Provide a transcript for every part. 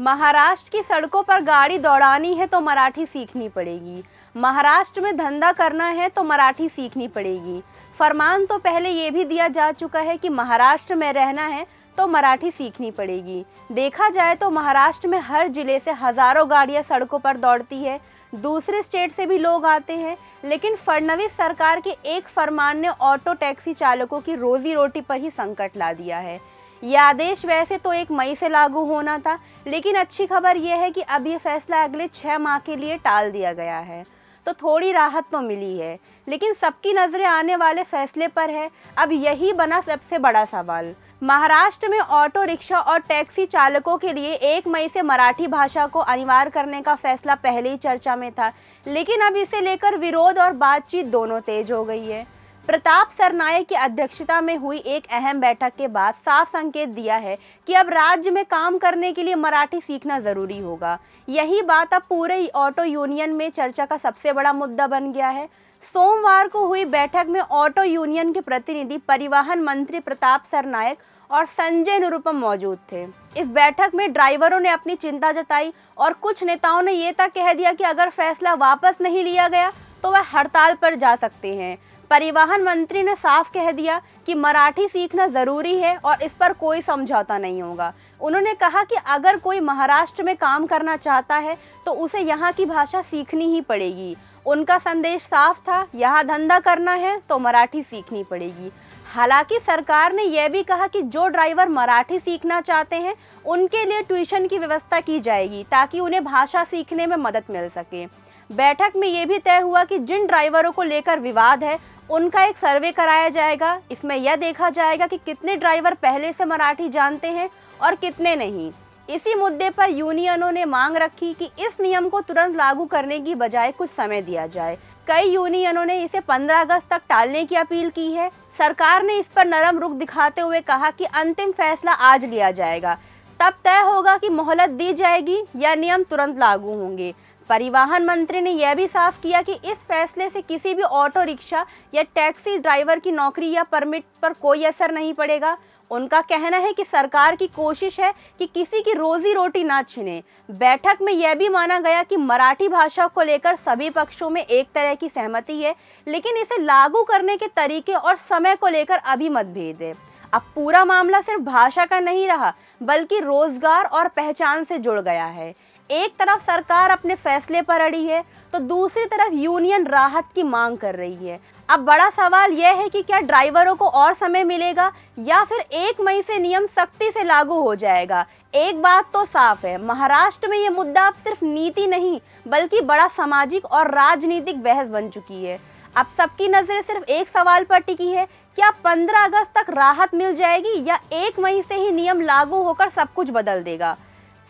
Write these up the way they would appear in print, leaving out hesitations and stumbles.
महाराष्ट्र की सड़कों पर गाड़ी दौड़ानी है तो मराठी सीखनी पड़ेगी। महाराष्ट्र में धंधा करना है तो मराठी सीखनी पड़ेगी। फरमान तो पहले ये भी दिया जा चुका है कि महाराष्ट्र में रहना है तो मराठी सीखनी पड़ेगी। देखा जाए तो महाराष्ट्र में हर जिले से हजारों गाड़ियां सड़कों पर दौड़ती है, दूसरे स्टेट से भी लोग आते हैं, लेकिन फडणवीस सरकार के एक फरमान ने ऑटो टैक्सी चालकों की रोजी रोटी पर ही संकट ला दिया है। यह आदेश वैसे तो 1 मई से लागू होना था, लेकिन अच्छी खबर यह है कि अब ये फैसला अगले 6 माह के लिए टाल दिया गया है, तो थोड़ी राहत तो मिली है। लेकिन सबकी नजरें आने वाले फैसले पर है। अब यही बना सबसे बड़ा सवाल। महाराष्ट्र में ऑटो रिक्शा और टैक्सी चालकों के लिए 1 मई से मराठी भाषा को अनिवार्य करने का फैसला पहले ही चर्चा में था, लेकिन अब इसे लेकर विरोध और बातचीत दोनों तेज हो गई है। प्रताप सरनाईक की अध्यक्षता में हुई एक अहम बैठक के बाद साफ संकेत दिया है कि अब राज्य में काम करने के लिए मराठी सीखना जरूरी होगा। यही बात अब पूरे ऑटो यूनियन में चर्चा का सबसे बड़ा मुद्दा बन गया है। सोमवार को हुई बैठक में ऑटो यूनियन के प्रतिनिधि परिवहन मंत्री प्रताप सरनाईक और संजय निरुपम मौजूद थे। इस बैठक में ड्राइवरों ने अपनी चिंता जताई और कुछ नेताओं ने ये तक कह दिया कि अगर फैसला वापस नहीं लिया गया तो वह हड़ताल पर जा सकते हैं। परिवहन मंत्री ने साफ कह दिया कि मराठी सीखना जरूरी है और इस पर कोई समझौता नहीं होगा। उन्होंने कहा कि अगर कोई महाराष्ट्र में काम करना चाहता है तो उसे यहाँ की भाषा सीखनी ही पड़ेगी। उनका संदेश साफ था, यहाँ धंधा करना है तो मराठी सीखनी पड़ेगी। हालांकि सरकार ने यह भी कहा कि जो ड्राइवर मराठी सीखना चाहते हैं उनके लिए ट्यूशन की व्यवस्था की जाएगी ताकि उन्हें भाषा सीखने में मदद मिल सके। बैठक में यह भी तय हुआ कि जिन ड्राइवरों को लेकर विवाद है उनका एक सर्वे कराया जाएगा। इसमें यह देखा जाएगा कि कितने ड्राइवर पहले से मराठी जानते हैं और कितने नहीं। इसी मुद्दे पर यूनियनों ने मांग रखी कि इस नियम को तुरंत लागू करने की बजाय कुछ समय दिया जाए। कई यूनियनों ने इसे 15 अगस्त तक टालने की अपील की है। सरकार ने इस पर नरम रुख दिखाते हुए कहा कि अंतिम फैसला आज लिया जाएगा, तब तय होगा कि मोहलत दी जाएगी या नियम तुरंत लागू होंगे। परिवहन मंत्री ने यह भी साफ किया कि इस फैसले से किसी भी ऑटो रिक्शा या टैक्सी ड्राइवर की नौकरी या परमिट पर कोई असर नहीं पड़ेगा। उनका कहना है कि सरकार की कोशिश है कि किसी की रोजी रोटी ना छिने। बैठक में यह भी माना गया कि मराठी भाषा को लेकर सभी पक्षों में एक तरह की सहमति है, लेकिन इसे लागू करने के तरीके और समय को लेकर अभी मतभेद है। अब पूरा मामला सिर्फ भाषा का नहीं रहा, बल्कि रोजगार और पहचान से जुड़ गया है। एक तरफ सरकार अपने फैसले पर अड़ी है तो दूसरी तरफ यूनियन राहत की मांग कर रही है। अब बड़ा सवाल यह है कि क्या ड्राइवरों को और समय मिलेगा या फिर 1 मई से नियम सख्ती से लागू हो जाएगा। एक बात तो साफ है, महाराष्ट्र में ये मुद्दा अब सिर्फ नीति नहीं बल्कि बड़ा सामाजिक और राजनीतिक बहस बन चुकी है। अब सबकी नजरें सिर्फ एक सवाल पर टिकी है, क्या 15 अगस्त तक राहत मिल जाएगी या 1 मई से ही नियम लागू होकर सब कुछ बदल देगा।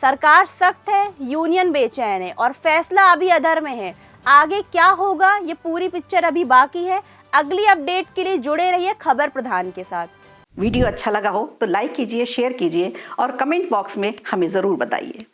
सरकार सख्त है, यूनियन बेचैन है और फैसला अभी अधर में है। आगे क्या होगा ये पूरी पिक्चर अभी बाकी है। अगली अपडेट के लिए जुड़े रहिए खबर प्रधान के साथ। वीडियो अच्छा लगा हो तो लाइक कीजिए, शेयर कीजिए और कमेंट बॉक्स में हमें ज़रूर बताइए।